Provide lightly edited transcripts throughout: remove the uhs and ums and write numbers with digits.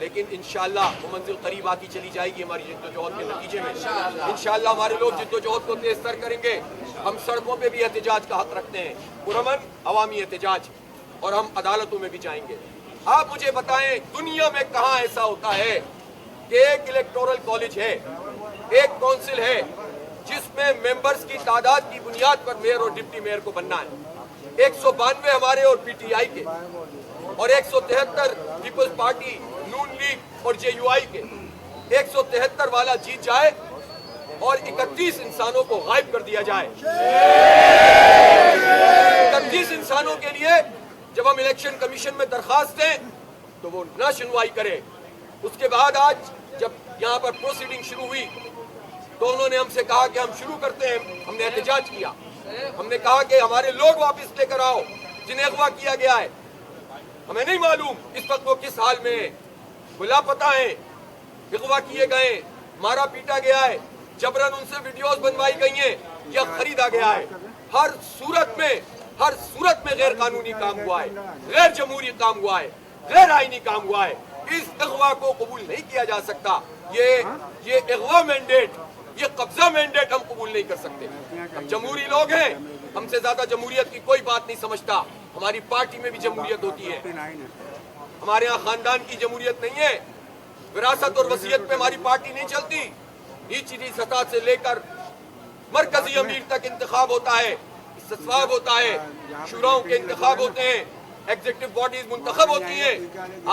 لیکن انشاءاللہ وہ منزل قریب آتی چلی جائے گی ہماری جدوجہد کے نتیجے میں. انشاءاللہ ہمارے لوگ جدوجہد کو تیز تر کریں گے. ہم سڑکوں پہ بھی احتجاج کا حق رکھتے ہیں, پرامن عوامی احتجاج, اور ہم عدالتوں میں بھی جائیں گے. آپ مجھے بتائیں دنیا میں کہاں ایسا ہوتا ہے کہ ایک الیکٹورل کالج ہے, ایک کونسل ہے, جس میں ممبرز کی تعداد کی بنیاد پر میئر اور ڈپٹی میئر کو بننا ہے. 192 ہمارے اور پی ٹی آئی کے, اور 173 پیپلز پارٹی, نون لیگ اور جے یو آئی کے. 173 والا جیت جائے اور 31 انسانوں کو غائب کر دیا جائے. 31 انسانوں کے لیے جب ہم الیکشن کمیشن میں درخواست دیں تو وہ نہ سنوائی کرے. اس کے بعد آج جب یہاں پر پروسیڈنگ شروع ہوئی تو انہوں نے ہم سے کہا کہ ہم شروع کرتے ہیں. ہم نے احتجاج کیا, ہم نے کہا کہ ہمارے لوگ واپس لے کر آؤ جنہیں اغوا کیا گیا ہے. ہمیں نہیں معلوم اس وقت وہ کس حال میں ہیں, وہ لاپتہ ہیں, اغوا کیے گئے, مارا پیٹا گیا ہے, جبراً ان سے ویڈیوز بنوائی گئی ہیں یا خریدا گیا ہے. ہر صورت میں غیر قانونی کام ہوا ہے, غیر جمہوری کام ہوا ہے, غیر آئینی کام ہوا ہے. اس اغوا کو قبول نہیں کیا جا سکتا. یہ اغوا مینڈیٹ, یہ قبضہ مینڈیٹ ہم قبول نہیں کر سکتے. ہم جمہوری لوگ ہیں, ہم سے زیادہ جمہوریت کی کوئی بات نہیں سمجھتا. ہماری پارٹی میں بھی جمہوریت ہوتی ہے, ہمارے یہاں خاندان کی جمہوریت نہیں ہے, وراثت اور وصیت پہ ہماری پارٹی نہیں چلتی. نیچلی سطح سے لے کر مرکزی امیر تک انتخاب ہوتا ہے, استصواب ہوتا ہے, شوراؤں کے انتخاب ہوتے ہیں, ایگزیکٹو باڈیز منتخب ہوتی ہیں.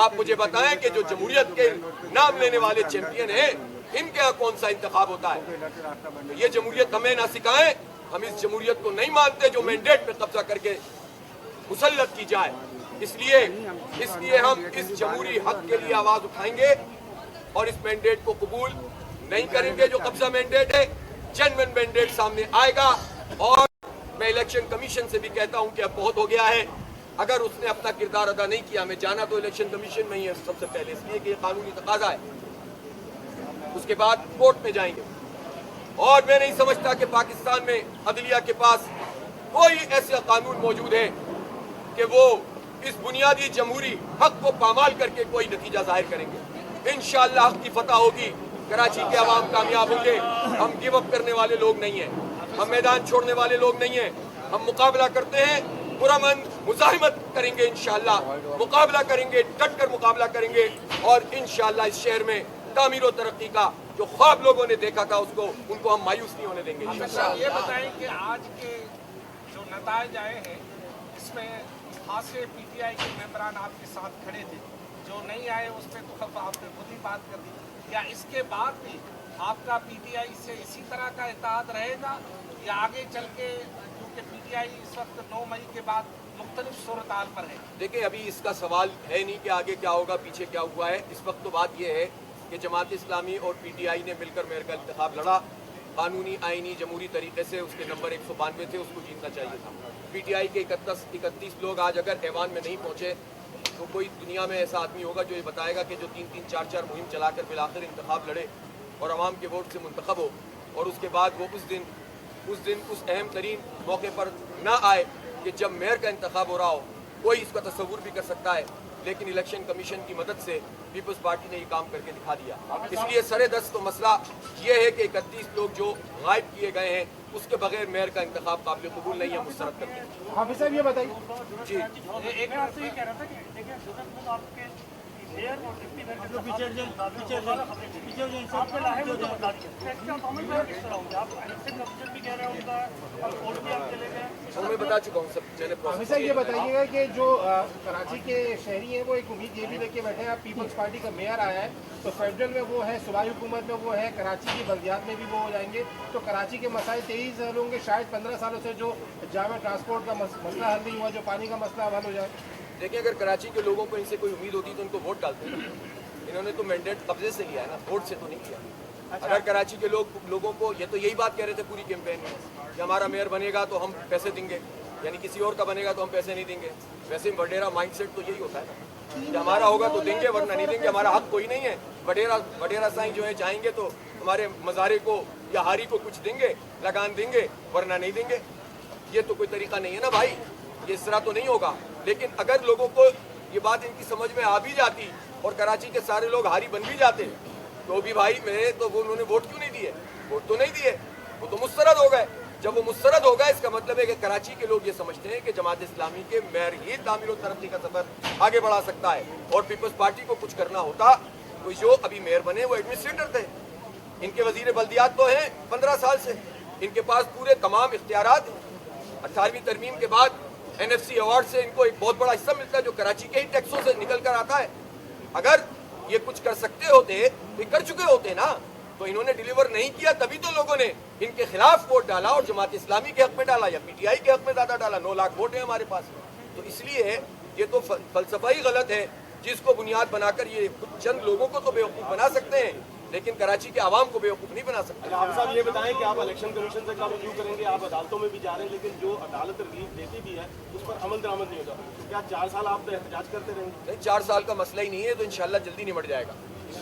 آپ مجھے بتائیں کہ جو جمہوریت کے نام لینے والے چیمپئن ہیں ان کے یہاں کون سا انتخاب ہوتا ہے؟ یہ جمہوریت ہمیں نہ سکھائیں. ہم اس جمہوریت کو نہیں مانتے جو مینڈیٹ پہ قبضہ کر کے مسلط کی جائے. اس لیے ہم اس جمہوری حق کے لیے آواز اٹھائیں گے اور اس مینڈیٹ کو قبول نہیں کریں گے جو قبضہ مینڈیٹ ہے. جنوین مینڈیٹ سامنے آئے گا. اور میں الیکشن کمیشن سے بھی کہتا ہوں کہ اب بہت ہو گیا ہے. اگر اس نے اپنا کردار ادا نہیں کیا, ہمیں جانا تو الیکشن کمیشن میں ہی ہے سب سے پہلے, اس لیے کہ یہ قانونی تقاضا ہے. اس کے بعد کورٹ میں جائیں گے. اور میں نہیں سمجھتا کہ پاکستان میں عدلیہ کے پاس کوئی ایسا قانون موجود ہے کہ وہ اس بنیادی جمہوری حق کو پامال کر کے کوئی نتیجہ ظاہر کریں گے. انشاءاللہ حق کی فتح ہوگی, کراچی کے عوام کامیاب ہوں گے. ہم گیو اپ کرنے والے لوگ نہیں ہیں, ہم میدان چھوڑنے والے لوگ نہیں ہیں. ہم مقابلہ کرتے ہیں, پرامن مزاحمت کریں گے, انشاءاللہ مقابلہ کریں گے, ڈٹ کر مقابلہ کریں گے. اور انشاءاللہ اس شہر میں تعمیر و ترقی کا جو خواب لوگوں نے دیکھا تھا ان کو ہم مایوس نہیں ہونے دیں گے. یہ بتائیں کہ آج کے جو نتائج آئے ہیں اس میں خاصے پی ٹی آئی کے ممبران آپ کے ساتھ کھڑے تھے, جو نہیں آئے اس پہ تو آپ نے خود ہی بات کر دی. یا اس کے بعد بھی آپ کا پی ٹی آئی سے اسی طرح کا اتحاد رہے گا, یا آگے چل کے کیونکہ پی ٹی آئی اس وقت 9 مئی کے بعد مختلف صورتحال پر ہے؟ دیکھیں ابھی اس کا سوال ہے نہیں کہ آگے کیا ہوگا, پیچھے کیا ہوا ہے. اس وقت تو بات یہ ہے کہ جماعت اسلامی اور پی ٹی آئی نے مل کر میئر کا انتخاب لڑا. قانونی آئینی جمہوری طریقے سے اس کے نمبر 192 تھے, اس کو جیتنا چاہیے تھا. پی ٹی آئی کے 31 لوگ آج اگر ایوان میں نہیں پہنچے تو کوئی دنیا میں ایسا آدمی ہوگا جو یہ بتائے گا کہ جو 3-3 4-4 مہم چلا کر بالآخر انتخاب لڑے اور عوام کے ووٹ سے منتخب ہو, اور اس کے بعد وہ اس دن اس اہم ترین موقع پر نہ آئے کہ جب میئر کا انتخاب ہو رہا ہو. کوئی اس کا تصور بھی کر سکتا ہے, لیکن الیکشن کمیشن کی مدد سے پیپلز پارٹی نے یہ کام کر کے دکھا دیا. اس لیے سر دست تو مسئلہ یہ ہے کہ 31 لوگ جو غائب کیے گئے ہیں اس کے بغیر میئر کا انتخاب قابل قبول نہیں ہے, مسترد کرتے ہیں. حافظ صاحب یہ بتائیے. جی ایک بات یہ کہہ رہا تھا کہ دیکھیں آپ کے میئر اور ڈپٹی میئر کے میں بتا چکا ہوں سب چیزیں. حافظ صاحب یہ بتائیے گا کہ جو کراچی کے شہری ہیں وہ ایک امید یہ بھی لے کے بیٹھے ہیں, اب پیپلز پارٹی کا میئر آیا ہے تو فیڈرل میں وہ ہے, صوبائی حکومت میں وہ ہے, کراچی کی بلدیات میں بھی وہ ہو جائیں گے, تو کراچی کے مسائل 23 حل ہوں گے. شاید 15 سالوں سے جو جامع ٹرانسپورٹ کا مسئلہ حل نہیں ہوا, جو پانی کا مسئلہ حل ہو جائے. دیکھیں اگر کراچی کے لوگوں کو ان سے کوئی امید ہوتی تو ان کو ووٹ ڈالتے ہیں. انہوں نے تو مینڈیٹ قبضے سے لیا ہے نا, ووٹ سے تو نہیں کیا. اگر کراچی کے لوگوں کو یہ تو یہی بات کہہ رہے تھے پوری کیمپین میں کہ ہمارا میئر بنے گا تو ہم پیسے دیں گے, یعنی کسی اور کا بنے گا تو ہم پیسے نہیں دیں گے. ویسے وڈیرا مائنڈ سیٹ تو یہی ہوتا ہے نا کہ ہمارا ہوگا تو دیں گے ورنہ نہیں دیں گے. ہمارا حق کوئی نہیں ہے. وڈیرا سائیں جو ہے چاہیں گے تو ہمارے مزارے کو یا ہاری کو کچھ دیں گے, لگان دیں گے, ورنہ نہیں دیں گے. یہ تو کوئی طریقہ نہیں ہے نا بھائی, یہ اس طرح تو نہیں ہوگا. لیکن اگر لوگوں کو یہ بات ان کی سمجھ میں آ بھی جاتی اور کراچی کے سارے لوگ ہاری بن بھی جاتے تو بھی بھائی میں تو وہ انہوں نے ووٹ کیوں نہیں دیے؟ ووٹ تو نہیں دیے، وہ تو مسترد ہو گئے۔ جب وہ مسترد ہوگا اس کا مطلب ہے کہ کراچی کے لوگ یہ سمجھتے ہیں کہ جماعت اسلامی کے میئر ہی تعمیر و ترقی کا سفر آگے بڑھا سکتا ہے، اور پیپلز پارٹی کو کچھ کرنا ہوتا تو جو ابھی میئر بنے وہ ایڈمنسٹریٹر تھے، ان کے وزیر بلدیات تو ہیں 15 سال سے، ان کے پاس پورے تمام اختیارات ہیں۔ 18ویں ترمیم کے بعد NFC ایوارڈ سے ان کو ایک بہت بڑا حصہ ملتا ہے جو کراچی کے ہی ٹیکسوں سے نکل کر آتا ہے۔ اگر یہ کچھ کر سکتے ہوتے تو کر چکے ہوتے نا، تو انہوں نے ڈیلیور نہیں کیا، تبھی تو لوگوں نے ان کے خلاف ووٹ ڈالا اور جماعت اسلامی کے حق میں ڈالا یا PTI کے حق میں زیادہ ڈالا۔ 9 لاکھ ووٹ ہیں ہمارے پاس، تو اس لیے یہ تو فلسفہ ہی غلط ہے جس کو بنیاد بنا کر یہ چند لوگوں کو تو بیوقوف بنا سکتے ہیں لیکن کراچی کے عوام کو بیوقوف نہیں بنا سکتے۔ آپ صاحب یہ بتائیں کہ آپ الیکشن کمیشن سے کب ریویو کریں گے؟ آپ عدالتوں میں بھی جا رہے ہیں لیکن جو عدالت ریلیف دیتی بھی ہے اس پر عمل درآمد نہیں ہوتا، تو کیا 4 سال آپ احتجاج کرتے رہیں گے؟ نہیں، 4 سال کا مسئلہ ہی نہیں ہے، تو انشاءاللہ جلدی نمٹ جائے گا۔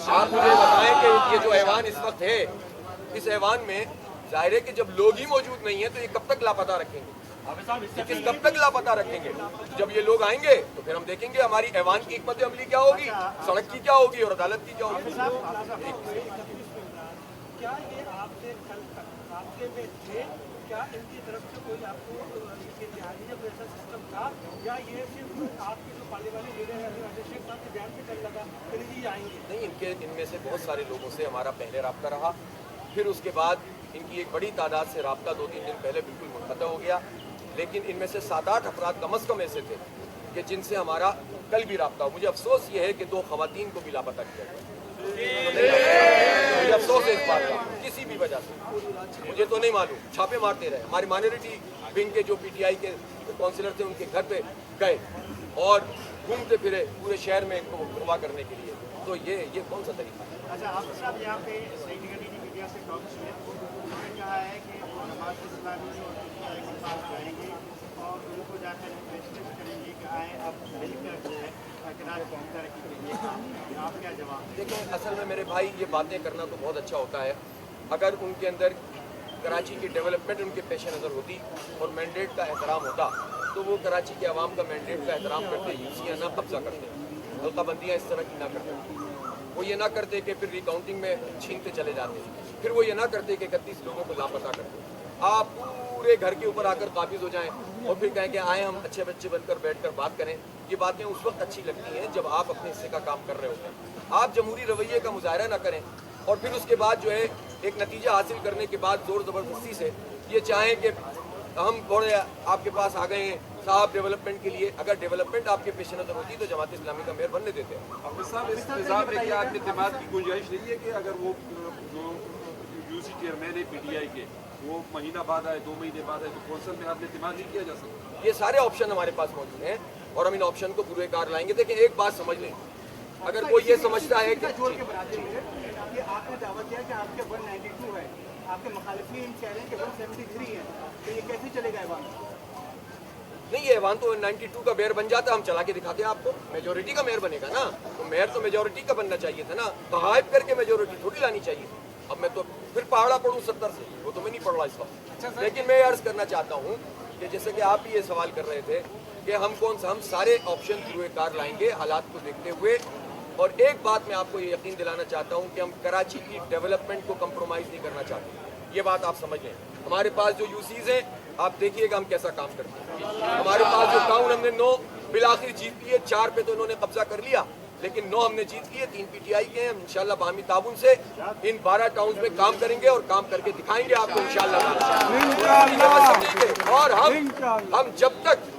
آپ مجھے بتائیں کہ یہ جو ایوان اس وقت ہے، اس ایوان میں ظاہر ہے کہ جب لوگ ہی موجود نہیں ہیں تو یہ کب تک لاپتہ رکھیں گے؟ کب تک لاپتہ رکھیں گے؟ جب یہ لوگ آئیں گے تو پھر ہم دیکھیں گے ہماری ایوان کی حکمت عملی کیا ہوگی، سڑک کی کیا ہوگی اور عدالت کی کیا ہوگی۔ کیا یہ آپ سے کل تک رابطے میں تھے؟ کیا ان کی طرف سے کوئی آپ کو اتحادیہ جیسا سسٹم تھا یا یہ صرف آپ کے جو پارلیمانی لیڈر ہیں عبد الشیخ صاحب کے بیان سے چل لگا کہ جی آئیں گے؟ نہیں، ان میں سے بہت سارے لوگوں سے ہمارا پہلے رابطہ رہا، پھر اس کے بعد ان کی ایک بڑی تعداد سے رابطہ 2-3 دن پہلے بالکل منقطع ہو گیا، لیکن ان میں سے 7-8 افراد کم از کم ایسے تھے کہ جن سے ہمارا کل بھی رابطہ ہو۔ مجھے افسوس یہ ہے کہ 2 خواتین کو بھی لاپتہ کیا گیا، مجھے افسوس ہے اس بات کا، کسی بھی وجہ سے مجھے تو نہیں معلوم، چھاپے مارتے رہے۔ ہمارے مائنورٹی ونگ کے جو PTI کے کونسلر تھے ان کے گھر پہ گئے اور گھومتے پھرے پورے شہر میں ان کو گواہ کرنے کے لیے، تو یہ کون سا طریقہ ہے؟ اچھا، آپ صاحب یہاں پہ میڈیا سے ٹاک ہے، انہوں نے کہا ہے کہ جماعت اسلامی اور PTI کے پاس جائیں گے اور ان کو جا کر ریکویسٹ کریں گے کہ آئیں اب مل کر جو ہے کراچی کی ترقی کے لیے کام کریں۔ آپ کیا جواب؟ دیکھیں، اصل میں میرے بھائی یہ باتیں کرنا تو بہت اچھا ہوتا ہے، اگر ان کے اندر کراچی کی ڈیولپمنٹ ان کے پیش نظر ہوتی اور مینڈیٹ کا احترام ہوتا تو وہ کراچی کے عوام کا مینڈیٹ کا احترام کرتے، یوسیاں نہ قبضہ کرتے، حلقہ بندیاں اس طرح کی نہ کرتے، وہ یہ نہ کرتے کہ پھر ریکاؤنٹنگ میں چھینتے چلے جاتے، پھر وہ یہ نہ کرتے کہ 31 لوگوں کو لاپتہ کرتے، آپ پورے گھر کے اوپر آ کر قابض ہو جائیں اور پھر کہیں کہ آئیں ہم اچھے بچے بن کر بیٹھ کر بات کریں۔ یہ باتیں اس وقت اچھی لگتی ہیں جب آپ اپنے حصے کا کام کر رہے ہوتے ہیں، آپ جمہوری رویے کا مظاہرہ نہ کریں اور پھر اس کے بعد جو ہے ایک نتیجہ حاصل کرنے کے بعد زور زبردستی سے یہ چاہیں کہ ہم تھوڑے آپ کے پاس آ گئے ہیں صاحب ڈیولپمنٹ کے لیے۔ اگر ڈیولپمنٹ آپ کے پیش نظر ہوتی تو جماعت اسلامی کا میئر بننے دیتے ہیں۔ حافظ صاحب، اس نظام میں کیا اعتماد کی گنجائش نہیں ہے کہ اگر وہ جو UC چیئرمین ہے PTI کے وہ مہینہ بعد آئے 2 مہینے بعد آئے تو کونسل میں آپ اعتماد نہیں کیا جا سکتا؟ یہ سارے آپشن ہمارے پاس موجود ہیں اور ہم ان آپشن کو پورے کار لائیں گے۔ دیکھیں، ایک بات سمجھ لیں، اگر کوئی یہ سمجھتا ہے کہ جوڑ کے بنا دیں کہ آپ نے دعویٰ کیا کہ آپ کے 192 ہے، آپ کے مخالفین کہہ رہے ہیں کہ 173 ہے، تو یہ کیسے چلے گا ایوان؟ نہیں، یہ ایوان تو 92 کا میئر بن جاتا، ہم چلا کے دکھاتے ہیں آپ کو، میجورٹی کا میئر بنے گا نا، تو میئر تو میجورٹی کا بننا چاہیے تھا نا، غائب کر کے میجورٹی تھوڑی لانی چاہیے تھی۔ اب میں تو پھر پہاڑا پڑھوں 70 سے، وہ تو میں نہیں پڑھ رہا اس وقت، لیکن میں یہ عرض کرنا چاہتا ہوں کہ جیسے کہ آپ بھی یہ سوال کر رہے تھے کہ ہم سارے آپشن پورے کار لائیں گے حالات کو دیکھتے ہوئے، اور ایک بات میں آپ کو یہ یقین دلانا چاہتا ہوں کہ ہم کراچی کی ڈیولپمنٹ کو کمپرومائز نہیں کرنا چاہتے، یہ بات آپ سمجھ لیں۔ ہمارے پاس جو UCs ہیں آپ دیکھیے گا ہم کیسا کام کرتے ہیں، ہمارے پاس جو ٹاؤن ہم نے 9 بالآخر جیت لیے، 4 پہ تو انہوں نے قبضہ کر لیا لیکن 9 ہم نے جیت لیے، 3 PTI کے ہیں۔ ہم انشاءاللہ باہمی تعاون سے ان 12 ٹاؤنز میں کام کریں گے اور کام کر کے دکھائیں گے آپ کو انشاءاللہ۔ اور ہم جب تک